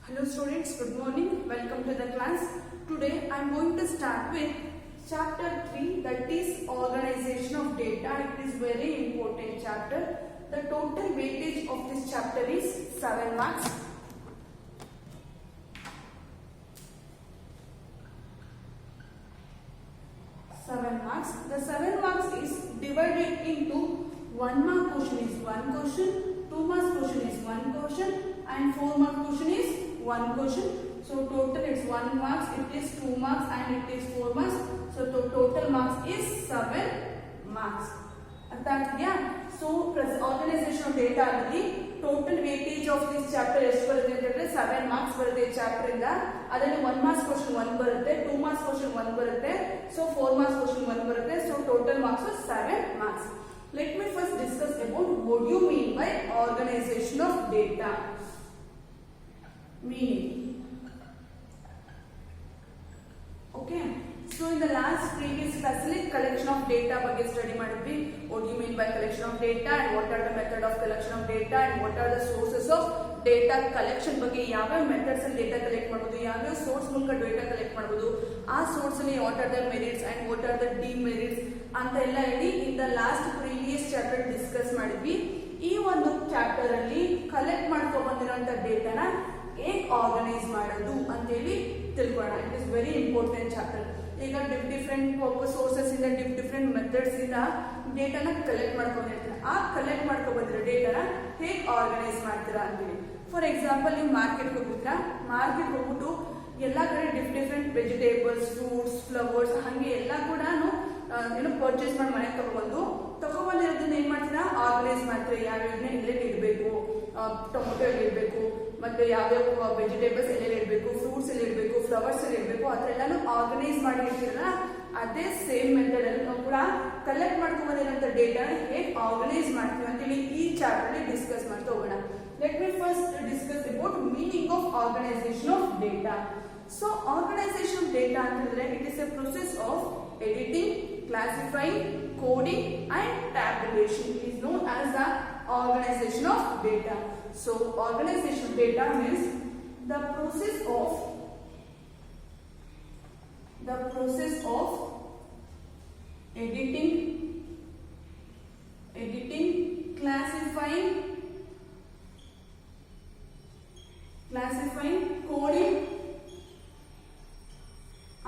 Hello students, good morning. Welcome to the class. Today I am going to start with chapter 3, that is organization of data. It is very important chapter. The total weightage of this chapter is 7 marks. The 7 marks is divided into 1 mark question is 1 question, 2 marks question is 1 question, and 4 mark question is 1 question. So total it's 1 marks, it is 2 marks, and it is 4 marks. So total marks is 7 marks. So organization of data already total weightage of this chapter ಎಷ್ಟು ಬರುತ್ತೆ ಅಂತಂದ್ರೆ 7 marks ಬರುತ್ತೆ ಈ chapter ಇಂದ. ಅದರಲ್ಲಿ 1 marks question 1 ಬರುತ್ತೆ, 2 marks question 1 ಬರುತ್ತೆ, so 4 marks question 1 ಬರುತ್ತೆ. So total marks is 7 marks. Let me first discuss about what do you mean by organization of data. Meaning. Okay. So in the last previous class collection of data ಬಗ್ಗೆ study ಮಾಡಿದ್ವಿ. What do you mean by collection of data and what are the method of collection of data and what are the sources of data collection ಬಗ್ಗೆ ಯಾವ methods ಅಲ್ಲಿ data collect ಮಾಡಬಹುದು, ಯಾವ source ಮೂಲಕ data collect ಮಾಡಬಹುದು, ಆ source ಅಲ್ಲಿ what are the merits and what are the demerits ಅಂತ ಎಲ್ಲ ಹೇಳಿ in the last previous chapter discuss ಮಾಡಿದ್ವಿ. ಈ ಒಂದು ಚಾಪ್ಟರ್ ಅಲ್ಲಿ ಕಲೆಕ್ಟ್ ಮಾಡ್ಕೊಂಡು ಬಂದಿರುವಂತ ಡೇಟಾನ ಹೇಗೆ ಆರ್ಗನೈಸ್ ಮಾಡೋದು ಅಂತ ಹೇಳಿ ತಿಳ್ಕೊಳ್ಳೋಣ. It is very important chapter. ಈಗ ಡಿಫ್ರೆಂಟ್ ಸೋರ್ಸಸ್ ಇಂದ ಡಿಫ್ರೆಂಟ್ ಮೆಥಡ್ಸ್ ಇಂದ ಡೇಟಾನ ಕಲೆಕ್ಟ್ ಮಾಡ್ಕೊಂಡಿರ್ತೀರಾ. ಆ ಕಲೆಕ್ಟ್ ಮಾಡ್ಕೊಂಡು ಬಂದಿರೋ ಡೇಟಾನ ಹೇಗೆ ಆರ್ಗನೈಸ್ ಮಾಡ್ತೀರಾ ಅಂತೇಳಿ. ಫಾರ್ ಎಕ್ಸಾಂಪಲ್ ನೀವು ಮಾರ್ಕೆಟ್ಗೆ ಹೋಗ್ಬಿಟ್ರಾ, ಮಾರ್ಕೆಟ್ ಹೋಗ್ಬಿಟ್ಟು ಎಲ್ಲ ಕಡೆ ಡಿಫ್ರೆಂಟ್ ವೆಜಿಟೇಬಲ್ಸ್, ಫ್ರೂಟ್ಸ್, ಫ್ಲವರ್ಸ್ ಹಾಗೆ ಎಲ್ಲ ಕೂಡ ಏನು ಪರ್ಚೇಸ್ ಮಾಡಿ ಮನೆಗೆ ತಗೊಬಂದಿರೋದನ್ನ ಏನ್ ಮಾಡ್ತೀರಾ, ಆರ್ಗನೈಸ್ ಮಾಡ್ತೀರಾ. ಯಾವ್ಯಾವನ್ನ ಎಲ್ಲೆಲ್ಲಿ ಇಡಬೇಕು, ಟೊಮೊಟೊ ಎಲ್ಲಿ ಇಡಬೇಕು, ಮತ್ತೆ ಯಾವ್ಯಾವ ವೆಜಿಟೇಬಲ್ಸ್ ಎಲ್ಲೆಲ್ಲಿ ಇಡಬೇಕು, ಫ್ರೂಟ್ಸ್ ಎಲ್ಲಿ ಇಡಬೇಕು, ಫ್ಲವರ್ಸ್ ಎಲ್ಲಿ ಇಡಬೇಕು, ಅದ್ರ ಎಲ್ಲಾನು ಆರ್ಗನೈಸ್ ಮಾಡಿ ಇರ್ತೀರಲ್ಲ. ಅದೇ ಸೇಮ್ ಮೆಥಡ್ ಅಲ್ಲಿ ನಾವು ಕೂಡ ಕಲೆಕ್ಟ್ ಮಾಡ್ಕೊಂಡ್ ಬಂದಿರೋಂಥ ಡೇಟಾನ ಹೇಗೆ ಆರ್ಗನೈಸ್ ಮಾಡ್ತೀವಿ ಅಂತೇಳಿ ಈ ಚಾಪ್ಟರ್ ಅಲ್ಲಿ ಡಿಸ್ಕಸ್ ಮಾಡ್ತಾ ಹೋಗೋಣ. Let me first discuss about meaning of organisation of data. So organisation of data ಅಂತಂದ್ರೆ it is a process of editing, classifying, coding and tabulation is known as the organization of data. So organization of data means the process of editing, classifying, coding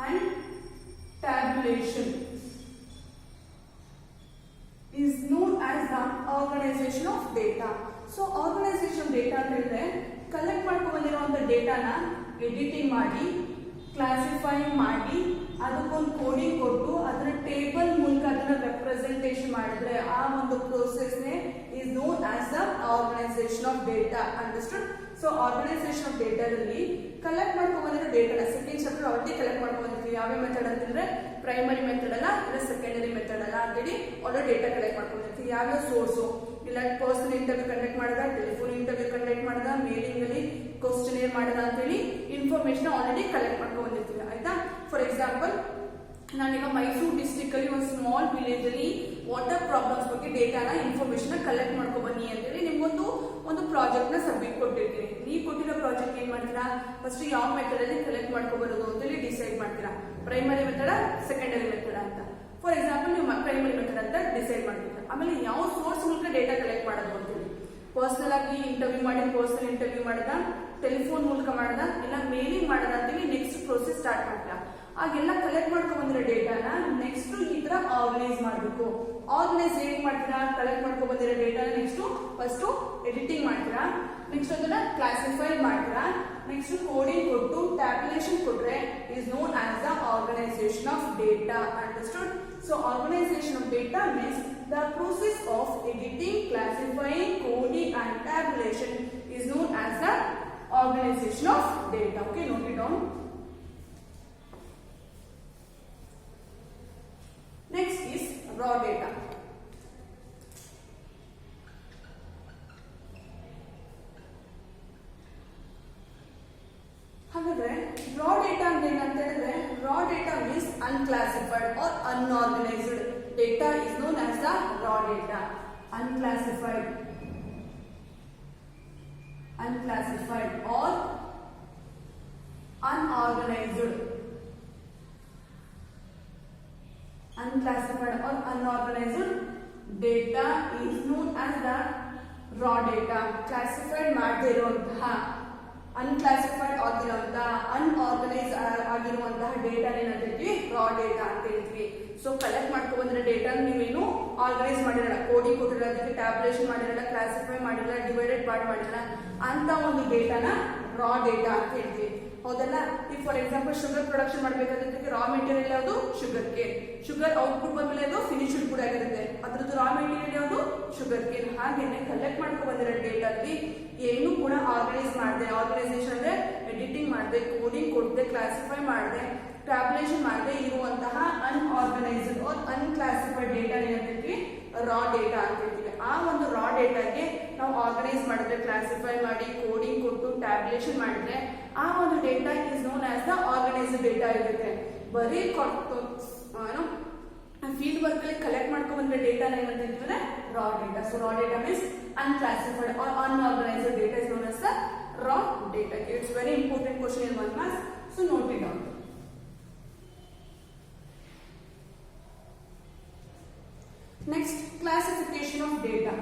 and tabulation is known as the organization of data. So organization of data ಅಂದ್ರೆ collect ಮಾಡ್ಕೊಂಡು ಬಂದಿರುವಂತ ಡೇಟಾನ editing ಮಾಡಿ, classifying ಮಾಡಿ, ಅದಕ್ಕೊಂದು coding ಕೊಟ್ಟು ಅದನ್ನ table ಮೂಲಕ ಅದನ್ನ ರೆಪ್ರೆಸೆಂಟೇಷನ್ ಮಾಡಿದ್ರೆ ಆ ಒಂದು ಪ್ರೋಸೆಸ್ ನೇ is known as the organization of data. Understood? So organisation of data ಅಲ್ಲಿ ಕಲೆಕ್ಟ್ ಮಾಡ್ಕೊಂಡು ಬಂದಿರೋ ಡೇಟಾನ ಸೆಕೆಂಡ್ ಚಾಪ್ಟರ್ ಆಲ್ರೆಡಿ ಕಲೆಕ್ಟ್ ಮಾಡ್ಕೊಂಡು ಬಂದಿರ್ತೀವಿ. ಯಾವ ಮೆಥಡ್ ಅಂತಂದ್ರೆ ಪ್ರೈಮರಿ ಮೆಥಡ್ ಅಲ್ಲ, ಇಲ್ಲ ಸೆಕೆಂಡರಿ ಮೆಥಡ್ ಅಲ್ಲ ಅಂತೇಳಿ ಆಲ್ರೆಡಿ ಡೇಟಾ ಕಲೆಕ್ಟ್ ಮಾಡ್ಕೊಂಡಿರ್ತೀವಿ. ಯಾವ್ಯಾವ ಸೋರ್ಸು, ಇಲ್ಲ ಪರ್ಸನಲ್ ಇಂಟರ್ವ್ಯೂ ಕಂಡಕ್ಟ್ ಮಾಡಿದ, ಟೆಲಿಫೋನ್ ಇಂಟರ್ವ್ಯೂ ಕಂಡಕ್ಟ್ ಮಾಡಿದ, ಮೇಲಿಂಗ್ ಅಲ್ಲಿ ಕ್ವಶನೇರ್ ಮಾಡಿದ ಅಂತೇಳಿ ಇನ್ಫಾರ್ಮೇಶನ್ ಆಲ್ರೆಡಿ ಕಲೆಕ್ಟ್ ಮಾಡ್ಕೊಂಡು ಬಂದಿರ್ತೀವಿ. ಆಯ್ತಾ? ಫಾರ್ ಎಕ್ಸಾಂಪಲ್ ನಾನೀಗ ಮೈಸೂರು ಡಿಸ್ಟ್ರಿಕ್ಟ್ ಅಲ್ಲಿ ಒಂದು ಸ್ಮಾಲ್ ವಿಲೇಜ್ ಅಲ್ಲಿ ವಾಟರ್ ಪ್ರಾಬ್ಲಮ್ಸ್ ಬಗ್ಗೆ ಡೇಟಾನ ಇನ್ಫಾರ್ಮೇಶನ್ ಕಲೆಕ್ಟ್ ಮಾಡ್ಕೊ ಬನ್ನಿ ಅಂತೇಳಿ ನಿಮ್ಗೊಂದು ಪ್ರಾಜೆಕ್ಟ್ ನ ಸಬ್ಮಿಟ್ ಕೊಟ್ಟಿರ್ತೀನಿ. ನೀವು ಕೊಟ್ಟಿರೋ ಪ್ರಾಜೆಕ್ಟ್ ಏನ್ ಮಾಡ್ತೀರಾ, ಫಸ್ಟ್ ಯಾವ ಮೆಥಡ್ ಅಲ್ಲಿ ಕಲೆಕ್ಟ್ ಮಾಡ್ಕೊಬರೋದು ಅಂತೇಳಿ ಡಿಸೈಡ್ ಮಾಡ್ತೀರಾ. ಪ್ರೈಮರಿ ಮೆಥಡ್, ಸೆಕೆಂಡರಿ ಮೆಥಡ್ ಅಂತ. ಫಾರ್ ಎಕ್ಸಾಂಪಲ್ ನೀವು ಪ್ರೈಮರಿ ಮೆಥಡ್ ಅಂತ ಡಿಸೈಡ್ ಮಾಡ್ತೀರಾ. ಆಮೇಲೆ ಯಾವ ಸೋರ್ಸ್ ಮೂಲಕ ಡೇಟಾ ಕಲೆಕ್ಟ್ ಮಾಡೋದು ಅಂತೇಳಿ, ಪರ್ಸನಲ್ ಆಗಿ ಇಂಟರ್ವ್ಯೂ ಮಾಡಿ, ಪರ್ಸನಲ್ ಇಂಟರ್ವ್ಯೂ ಮಾಡದ, ಟೆಲಿಫೋನ್ ಮೂಲಕ ಮಾಡದ, ಇಲ್ಲ ಮೇಲಿಂಗ್ ಮಾಡದ ಅಂತೇಳಿ ನೆಕ್ಸ್ಟ್ ಪ್ರೋಸೆಸ್ ಸ್ಟಾರ್ಟ್ ಮಾಡ್ತೀರಾ. ಆಗೆಲ್ಲ ಕಲೆಕ್ಟ್ ಮಾಡ್ಕೊಂಡ್ ಬಂದಿರೋ ಡೇಟಾನ ನೆಕ್ಸ್ಟ್ ಈ ತರ ಆರ್ಗನೈಸ್ ಮಾಡಬೇಕು. ಆರ್ಗನೈಸ್ ಹೇಗೆ ಮಾಡ್ತೀರಾ, ಕಲೆಕ್ಟ್ ಮಾಡ್ಕೊಂಡ್ ಬಂದಿರೋ ಡೇಟಾನ ನೆಕ್ಸ್ಟ್ ಫಸ್ಟ್ ಎಡಿಟಿಂಗ್ ಮಾಡ್ತೀರಾ, ನೆಕ್ಸ್ಟ್ ಅದನ್ನ ಕ್ಲಾಸಿಫೈ ಮಾಡ್ತೀರಾ, ನೆಕ್ಸ್ಟ್ ಕೋಡಿಂಗ್ ಕೊಟ್ಟು ಟ್ಯಾಬ್ಯುಲೇಷನ್ ಕೊಟ್ರೆ is known as the organization of data. Understood? So organisation of data means the process of editing, classifying, coding and tabulation is known as the organization of data. Okay, note it down. Next is raw data. ಹಾಗಾದ್ರೆ raw data ಅಂತ ಏನಂತ ಹೇಳಿದ್ರೆ, raw data means unclassified or unorganized data is known as the raw data. Unclassified or unorganized, unclassified or unorganized data is known as the raw data. Classified ಮಾಡದೇ ಇರುವಂತಹ ಅನ್ಕ್ಲಾಸಿಫೈಡ್ ಆಗಿರುವಂತಹ unorganised ಆಗಿರುವಂತಹ data ಏನಂತೀವಿ ರಾ data ಅಂತ ಹೇಳ್ತೀವಿ. ಸೊ ಕಲೆಕ್ಟ್ ಮಾಡ್ಕೊಂಡು ಬಂದ್ರೆ data ನೀವೇನು ಆರ್ಗನೈಸ್ ಮಾಡಿರಲ್ಲ, ಕೋಡಿಂಗ್ ಕೊಟ್ಟಿರಲ್ಲ, ಅದಕ್ಕೆ ಟ್ಯಾಬ್ಯುಲೇಷನ್ ಮಾಡಿರಲ್ಲ, ಕ್ಲಾಸಿಫೈ ಮಾಡಿರಲ್ಲ, ಡಿವೈಡೆಡ್ ಪಾರ್ಟ್ ಮಾಡಿರಲ್ಲ, ಅಂತ ಒಂದು ಡೇಟಾನ ರಾ ಡೇಟಾ ಅಂತ ಹೇಳ್ತೀವಿ. ಹೌದಲ್ಲ? ಈಗ ಫಾರ್ ಎಕ್ಸಾಂಪಲ್ ಶುಗರ್ ಪ್ರೊಡಕ್ಷನ್ ಮಾಡಬೇಕಾದ್ರೆ ರಾ ಮೆಟೀರಿಯಲ್ ಯಾವುದು? Sugar cane. ಶುಗರ್ ಔಟ್ಪುಟ್ ಬಂದ್ಮೇಲೆ ಅದು ಫಿನಿಶ್ಡ್ ಕೂಡ ಆಗಿರುತ್ತೆ, ಅದ್ರದ್ದು ರಾ ಮೆಟೀರಿಯಲ್ ಯಾವುದು? Sugar cane. ಹಾಗೇನೆ ಕಲೆಕ್ಟ್ ಮಾಡ್ಕೊಂಡು ಬಂದಿರೋ ಡೇಟಾದಲ್ಲಿ ಏನು ಕೂಡ ಆರ್ಗನೈಸ್ ಮಾಡಿದೆ, ಆರ್ಗನೈಸೇಷನ್ ಅಂದ್ರೆ ಎಡಿಟಿಂಗ್ ಮಾಡಿದೆ, ಕೋಡಿಂಗ್ ಕೊಡದೆ, ಕ್ಲಾಸಿಫೈ ಮಾಡಿದೆ, ಟ್ಯಾಬ್ಯುಲೇಷನ್ ಮಾಡದೆ ಇರುವಂತಹ ಅನ್ಆರ್ಗನೈಸ್ಡ್ ಆರ್ ಅನ್ಕ್ಲಾಸಿಫೈಡ್ ಡೇಟಾ ಏನಂತೀವಿ ರಾ ಡೇಟಾ ಅಂತ ಹೇಳ್ತೀವಿ. ಆ ಒಂದು ರಾ ಡೇಟಾಗೆ ನಾವು ಆರ್ಗನೈಸ್ ಮಾಡಿದ್ರೆ, ಕ್ಲಾಸಿಫೈ ಮಾಡಿ, ಕೋಡಿಂಗ್ ಕೊಟ್ಟು, ಟ್ಯಾಬ್ಯುಲೇಷನ್ ಮಾಡಿದ್ರೆ ಆ ಒಂದು data is known as the organised data ಇರುತ್ತೆ. ಬರೀ ಫೀಲ್ಡ್ ವರ್ಕ್ ಅಲ್ಲಿ ಕಲೆಕ್ಟ್ ಮಾಡ್ಕೊಂಡು ಬಂದ್ರೆ ಡೇಟಾ ಏನಂತ raw data. So raw data means unclassified or unorganized data is known as the raw data. It's very important question in 1 class, so note it down. Next, classification of data.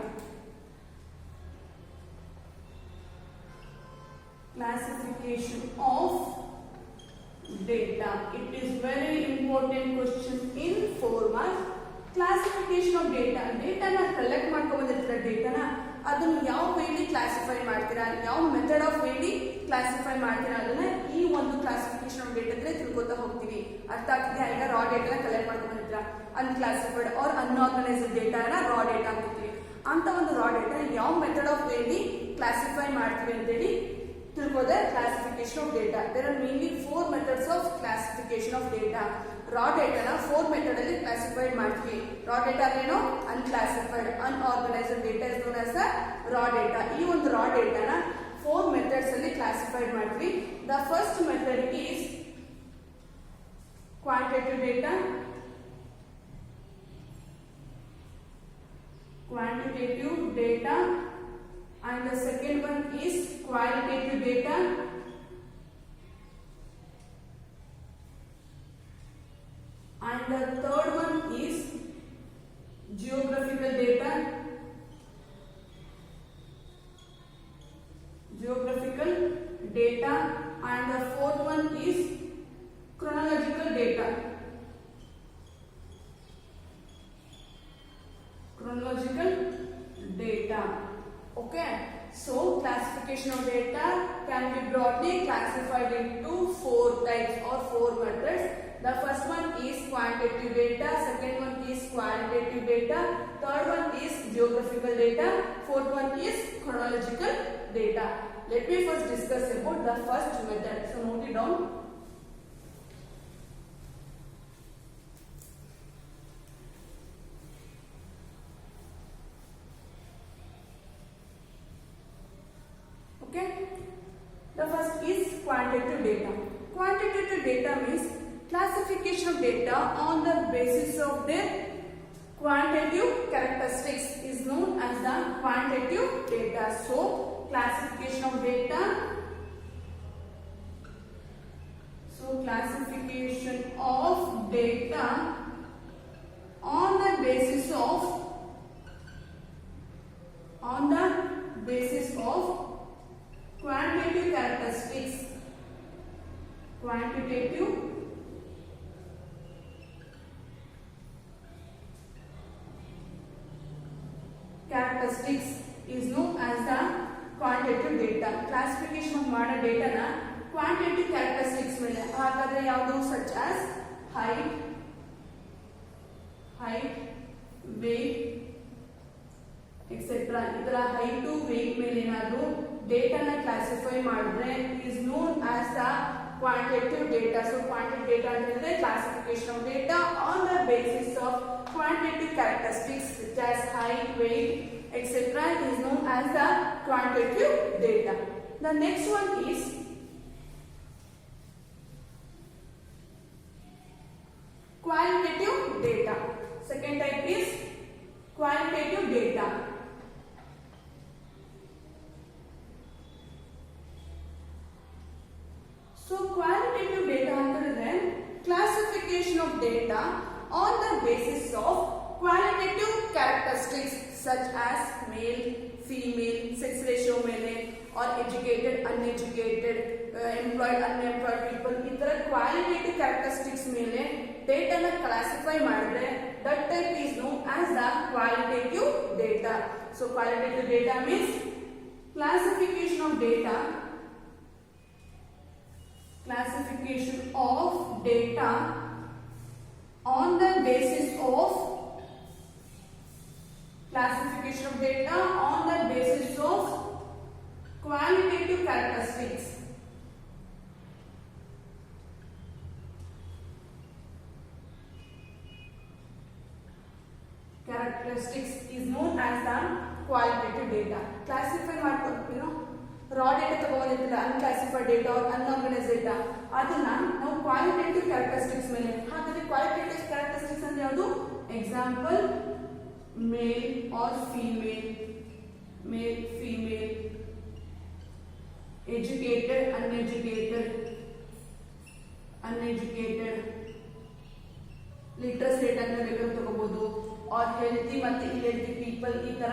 Classification of data. It is very important question in 4 marks. Classification of data, ಡೇಟಾನ collect ಮಾಡ್ಕೊಂಡು ಬಂದಿರ್ತೀರ, ಡೇಟಾನ ಅದನ್ನು ಯಾವ ವೇಲಿ classify ಮಾಡ್ತೀರಾ, ಯಾವ method of ವೇಲಿ classify ಮಾಡ್ತೀರಾ ಅದನ್ನ ಈ ಒಂದು ಕ್ಲಾಸಿಫಿಕೇಶನ್ ಆಫ್ ಡೇಟಾ ಅಂದ್ರೆ ತಿಳ್ಕೊತಾ ಹೋಗ್ತೀವಿ. ಅರ್ಥ ಆಗ್ತಿದೆ? ಈಗ ರಾ ಡೇಟಾನ ಕಲೆಕ್ಟ್ ಮಾಡ್ಕೊಂಡು ಬಂದಿರ್ತೀರಾ, ಅನ್ಕ್ಲಾಸಿಫೈಡ್ ಆರ್ ಅನ್ಆರ್ಗನೈಸ್ಡ್ ಡೇಟಾನ ರಾ ಡೇಟಾ ಅಂತೀವಿ. ಅಂತ ಒಂದು ರಾ ಡೇಟಾ ಯಾವ ಮೆಥಡ್ ಆಫ್ ವೇಲಿ ಕ್ಲಾಸಿಫೈ ಮಾಡ್ತೀವಿ ಅಂತೇಳಿ ತಿಳ್ಕೋದೆ classification of data. There are mainly 4 methods of classification of data. Raw ಡೇಟಾನ 4 ಮೆಥಡ್ ಅಲ್ಲಿ ಕ್ಲಾಸಿಫೈಡ್ ಮಾಡ್ತೀವಿ. ರಾ ಡೇಟಾ ಏನು? Unclassified, unorganised data is known as the raw data. ಈ ಒಂದು ರಾ ಡೇಟಾನ 4 ಮೆಥಡ್ಸ್ ಅಲ್ಲಿ ಕ್ಲಾಸಿಫೈಡ್ ಮಾಡ್ತೀವಿ. The first method is quantitative data, quantitative data, and the second one is qualitative data, and the third one is geographical data, and the fourth one is chronological data. Okay, so classification of data can be broadly classified into 4 types or 4 methods. The first one is quantitative data, second one is qualitative data, third one is geographical data, fourth one is chronological data. Let me first discuss about the first method. So note it down. Okay, the first is quantitative data. Quantitative data means classification of data on the basis of their quantitative characteristics is known as the quantitative data. So classification of data, classification of data on the basis of quantitative characteristics, is known as the quantitative data. Classification of ಮಾಡೋ ಡೇಟಾನ quantitative characteristics ಮೇಲೆ, ಹಾಗಾದ್ರೆ ಯಾವುದು? such as height, weight, etc. ಇದರ height wait ಮೇಲೆ ಏನಾದರೂ ಡೇಟಾನ classify ಮಾಡಿದ್ರೆ is known as the quantitative data. So quantitative data ಅಂದ್ರೆ classification of data on the basis of quantitative characteristics such as height, weight, etc. is known as the quantitative data. The next one is qualitative data. Second type is qualitative data. So qualitative data ಅಂತ ಹೇಳಿದ್ರೆ classification of data on the basis of qualitative characteristics such as male, female, sex ratio ಮೇಲೆ, or educated, uneducated, employed, unemployed people, ಈ ತರ qualitative characteristics ಮೇಲೆ ಡೇಟಾನ classify ಮಾಡಿದ್ರೆ that type is known as the qualitative data. So qualitative data means classification of data on the basis of qualitative characteristics. Characteristics is known as the qualitative data. Classify ಮಾಡ್ಕೊಂಡು raw data ತಗೊಂಡಿರ್ತೀರ, unclassified data or unorganised data, ಅದನ್ನ ನಾವು qualitative characteristics ಮೇಲೆ. ಹಾಗಾದ್ರೆ qualitative characteristics ಅಂದ್ರೆ ಯಾವುದು? Example male or female, male female, educated uneducated, uneducated, literacy rate ಅಂತ ಬೇಕಾದ್ರೆ ತಗೋಬಹುದು, ಆರ್ ಹೆಲ್ತಿ ಮತ್ತೆ ಇಲ್ಹೆಲ್ತಿ ಪೀಪಲ್, ಈ ತರ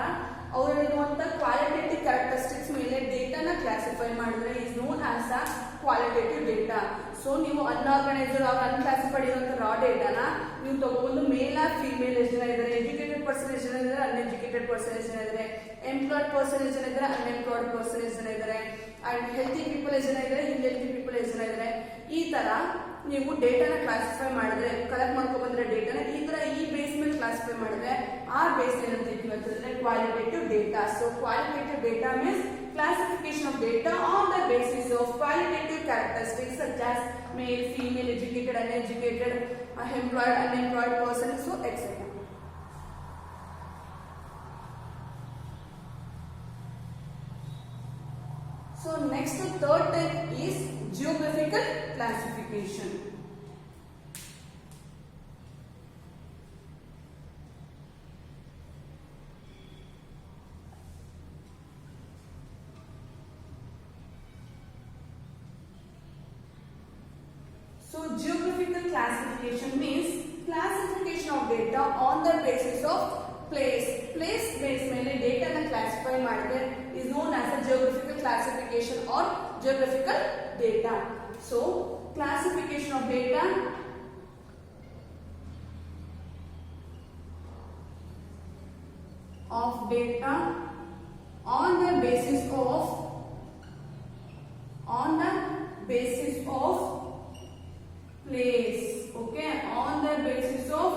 ಅವರಲ್ಲಿರುವಂತ ಕ್ವಾಲಿಟೇಟಿವ್ ಕ್ಯಾರೆಕ್ಟರಿಸ್ಟಿಕ್ಸ್ ಮೇಲೆ ಡೇಟಾನ ಕ್ಲಾಸಿಫೈ ಮಾಡಿದ್ರೆ is known as a qualitative data. So ನೀವು ಅನ್ಆರ್ಗನೈಸ್ಡ್ ಆರ್ ಅನ್ಕ್ಲಾಸಿಫೈಡ್ ಇರುವಂತ ರಾ ಡೇಟಾನ ನೀವು ತಗೊಂಡು ಮೇಲ್ ಆರ್ ಫೀಮೇಲ್ ಎಷ್ಟು ಜನ ಇದ್ದಾರೆ, ಎಜುಕೇಟೆಡ್ ಪರ್ಸನ್ ಎಷ್ಟು ಜನ ಇದ್ದಾರೆ, ಅನ್ಎಜುಕೇಟೆಡ್ ಪರ್ಸನ್ ಎಷ್ಟು ಜನ ಇದ್ದಾರೆ, ಎಂಪ್ಲಾಯ್ಡ್ ಪರ್ಸನ್ ಎಷ್ಟು ಜನ ಇದ್ದಾರೆ, ಅನ್ಎಂಪ್ಲಾಯ್ಡ್ ಪರ್ಸನ್ ಎಷ್ಟು ಜನ ಇದ್ದಾರೆ, ಅಂಡ್ ಹೆಲ್ತಿ ಪೀಪಲ್ ಎಷ್ಟು ಜನ ಇದ್ದಾರೆ, ಇನ್ಹೆಲ್ತಿ ಪೀಪಲ್ ಎಷ್ಟು ಜನ ಇದ್ದಾರೆ, ಈ ತರ ನೀವು ಡೇಟಾನ ಕ್ಲಾಸಿಫೈ ಮಾಡಿದ್ರೆ, ಕಲೆಕ್ಟ್ ಮಾಡ್ಕೊ ಬಂದ್ರೆ ಡೇಟಾನ ಈ ತರ ಈ ಬೇಸ್ ಮೇಲೆ ಕ್ಲಾಸಿಫೈ ಮಾಡಿದ್ರೆ ಆ ಬೇಸ್ ಏನಂತ ಅಂತಂದ್ರೆ qualitative data. So qualitative data means classification of data on the basis of qualitative characteristics such as male, female, educated, uneducated, employed, unemployed person, so etc. So next third type is geographical classification. So geographical classification means classification of data on the basis of place. Place based ಮೇಲೆ data na classify ಮಾಡಿದ್ರೆ is known as a geographical classification or geographical data. So classification of data on the basis of place. Okay, on the basis of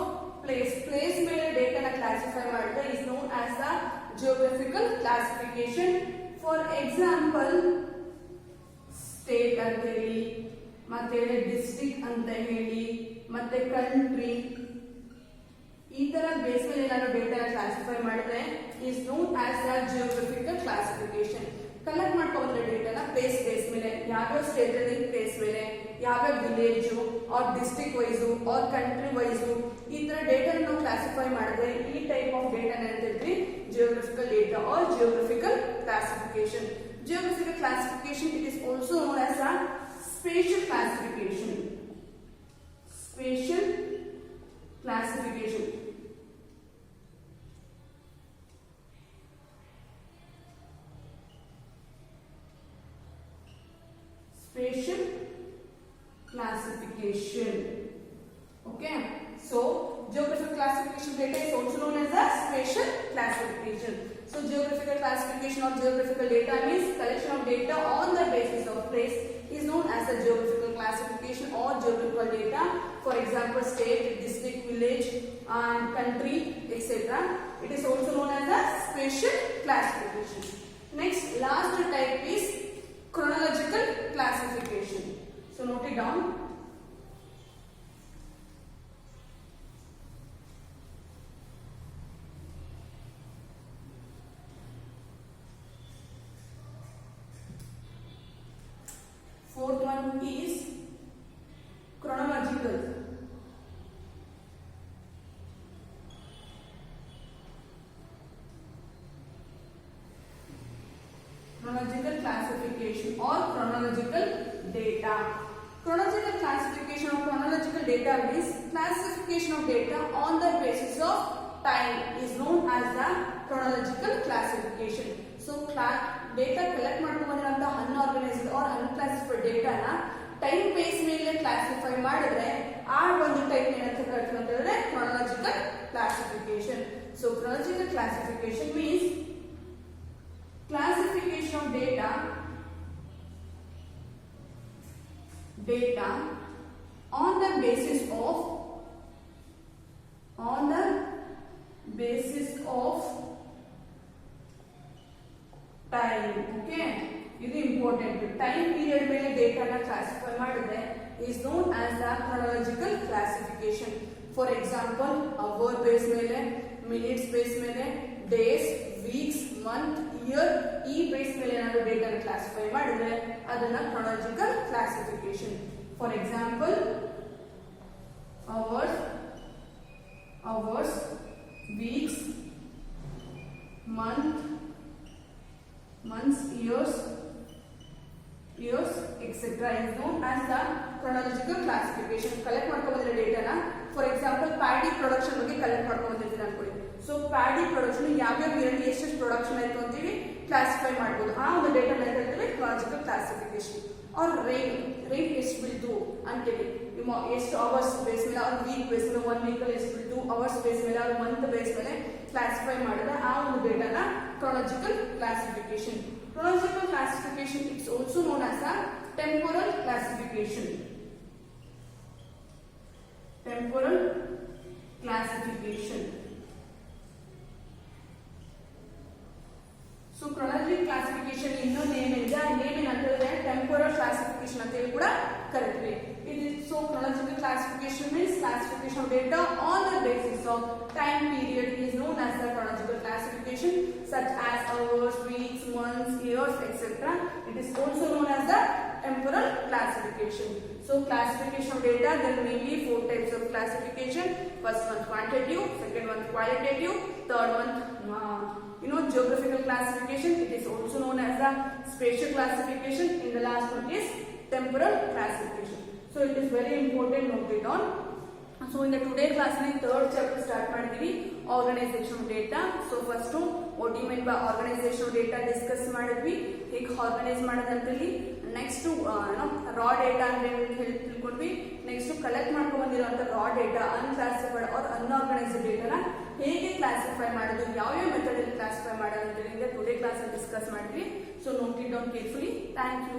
place ಮೇಲೆ data ನ classify ಮಾಡಿದ್ರೆ is known as the geographical classification. For example, state ಅಂತ ಹೇಳಿ, ಮತ್ತೆ district ಅಂತ ಹೇಳಿ, ಮತ್ತೆ country, ಈ ತರ ಬೇಸ್ ಮೇಲೆ ಏನಾದ್ರು ಡೇಟಾ ನ ಕ್ಲಾಸಿಫೈ ಮಾಡಿದ್ರೆ is known as the geographical classification. Collect ಮಾಡ್ಕೊಂಡ್ರೆ ಡೇಟಾನ ಬೇಸ್ ಮೇಲೆ ಯಾವ್ಯಾವ ಸ್ಟೇಟ್ ಅಲ್ಲಿ ಬೇಸ್ ಮೇಲೆ, ಯಾವ್ಯಾವ village or district wise or country wise ಈ ತರ ಡೇಟಾ ನಾವು ಕ್ಲಾಸಿಫೈ ಮಾಡಿದ್ರೆ ಈ ಟೈಪ್ ಆಫ್ ಡೇಟಾ ಅಂತ ಹೇಳ್ತೀವಿ geographical data or geographical classification. Geographical classification it is also known as a spatial classification. Spatial classification. Spatial classification. Okay, so geographical classification data is also known as a spatial classification. So geographical classification or geographical data means collection of data on the basis of place is known as a geographical classification or geographical data. For example, state, district, village and country, etc. It is also known as a spatial classification. Next, last type is chronological classification. So note it down. Fourth one is chronological. Chronological classification or chronological data. chronological data means classification of data on the basis of time is known as the chronological classification. So data collect ಮಾಡ್ಕೊಂಡ್ಬಂದಿರೋಂತ unorganized or unclassified data ನ time base ಮೇಲೆ classify ಮಾಡಿದ್ರೆ ಆ ಒಂದು type ಏನಂತ ಕರಿತೀವಿ ಅಂತ ಹೇಳಿದ್ರೆ chronological classification. So chronological classification means classification of data on the basis of time. Okay, ಇದು ಇಂಪಾರ್ಟೆಂಟ್. ಟೈಮ್ ಪೀರಿಯಡ್ ಮೇಲೆ ಡೇಟಾನ ಕ್ಲಾಸಿಫೈ ಮಾಡಿದ್ರೆ is known as the chronological classification. For example, hour base ಮೇಲೆ, ಮಿನಿಟ್ಸ್ ಬೇಸ್ ಮೇಲೆ, days, weeks, month, year ಈ base ಮೇಲೆ ಏನಾದ್ರು ಡೇಟಾನ classify ಮಾಡಿದ್ರೆ ಅದನ್ನ chronological classification. For example, hours, weeks, months, years, etc. is known as the chronological classification. Collect ಮಾಡ್ಕೊಂಡ್ಬಂದಿರೋ ಡೇಟಾನ for example paddy production ಬಗ್ಗೆ ಕಲೆಕ್ಟ್ ಮಾಡ್ಕೊಂಡ್ಬಂದಿರ್ತೀನಿ ಅನ್ಕೊಳ್ಳಿ. ಸೊ ಪ್ಯಾಡಿ ಪ್ರೊಡಕ್ಷನ್ ಯಾವ್ಯಾವ ಇಯರ್ ಎಷ್ಟು ಪ್ರೊಡಕ್ಷನ್ ಆಯ್ತು ಅಂತೀವಿ ಕ್ಲಾಸಿಫೈ ಮಾಡ್ಬೋದು. ಆ ಒಂದು ಡೇಟಾನ ಹೇಳ್ತೀವಿ chronological classification. और ರೈನ್ ಎಷ್ಟು ಬೀಳ್ತು ಅಂತೇಳಿ ಎಷ್ಟು ಅವರ್ಸ್ ಬೇಸ್ ಮೇಲೆ ಅವ್ರ ವೀಕ್ ಬೇಸ್ ಮೇಲೆ 1 ವೀಕ್ ಅಲ್ಲಿ ಎಷ್ಟು ಬೀಳ್ತು ಅವರ್ಸ್ ಬೇಸ್ ಮೇಲೆ ಅವ್ರ ಮಂತ್ ಬೇಸ್ ಮೇಲೆ ಕ್ಲಾಸಿಫೈ ಮಾಡಿದ್ರೆ ಆ ಒಂದು ಡೇಟಾನ chronological classification. Chronological classification is also known as a temporal classification. So chronological classification ಇನ್ನೊಂದು ಏನಿದೆ ಆ ನೇಮ್ ಏನಂತ ಹೇಳಿದ್ರೆ temporal classification ಅಂತ ಹೇಳಿ ಕೂಡ ಕರೀತೀವಿ. So chronological classification means classification of data on the basis of time period is known as the chronological classification, such as hours, weeks, months, years, etc. It is also known as the temporal classification. So classification of data, there are mainly 4 types of classification. First one quantitative, second one qualitative, third one geographical classification. It is also known as the spatial classification. In the last one is temporal classification. So it is very important, note it down. So in the today class we third chapter start ಮಾಡಿದೀವಿ organization of data. So first what do you mean by organization of data discuss ಮಾಡಿದ್ವಿ, ಹೇಗೆ organise ಮಾಡೋದು ಅಂತ ಹೇಳಿ. Next ರಾ data ಅಂದ್ರೆ ತಿಳ್ಕೊಂಡ್ವಿ. Next collect ಮಾಡ್ಕೊಂಡು ಬಂದಿರುವಂತ ರಾ ಡೇಟಾ ಅನ್ಕ್ಲಾಸಿಫೈಡ್ ಆರ್ ಅನ್ಆರ್ಗನೈಸ್ಡ್ ಡೇಟಾನ ಹೇಗೆ ಕ್ಲಾಸಿಫೈ ಮಾಡೋದು, ಯಾವ್ಯಾವ ಮೆಥಡ್ ಅಲ್ಲಿ ಕ್ಲಾಸಿಫೈ ಮಾಡೋದು ಅಂತ ಹೇಳಿ ಟುಡೇ ಕ್ಲಾಸ್ ಅಲ್ಲಿ ಡಿಸ್ಕಸ್ ಮಾಡಿದ್ವಿ. So note it down carefully. Thank you.